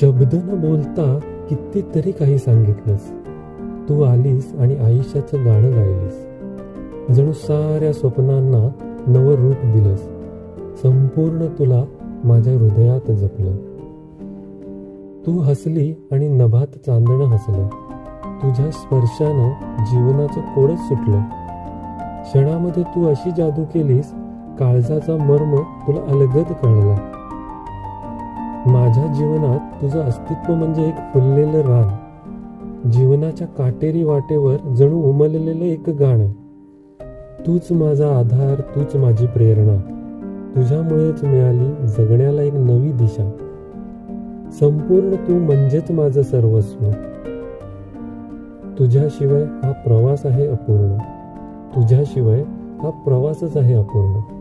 शब्द न बोलता कितीतरी काही सांगितलंस. तू आलीस आणि आयुष्याचं गाणं गायलीस. जणू साऱ्या स्वप्नांना नवं रूप दिलंस. संपूर्ण तुला माझ्या हृदयात जपलं. तू हसली आणि नभात चांदणं हसलं. तुझ्या स्पर्शानं जीवनाचं कोडच सुटलं. क्षणामध्ये तू अशी जादू केलीस, काळजाचा मर्म तुला अलगद कळला. माझ्या जीवनात तुझं अस्तित्व म्हणजे एक फुललेलं रान, जीवनाच्या काटेरी वाटेवर जणू उमललेलं एक गाणं. तूच माझा आधार, तूच माझी प्रेरणा. तुझ्यामुळेच मिळाली जगण्याला एक नवी दिशा. संपूर्ण तू म्हणजेच माझं सर्वस्व. तुझ्याशिवाय हा प्रवास आहे अपूर्ण. तुझ्याशिवाय हा प्रवासच आहे अपूर्ण.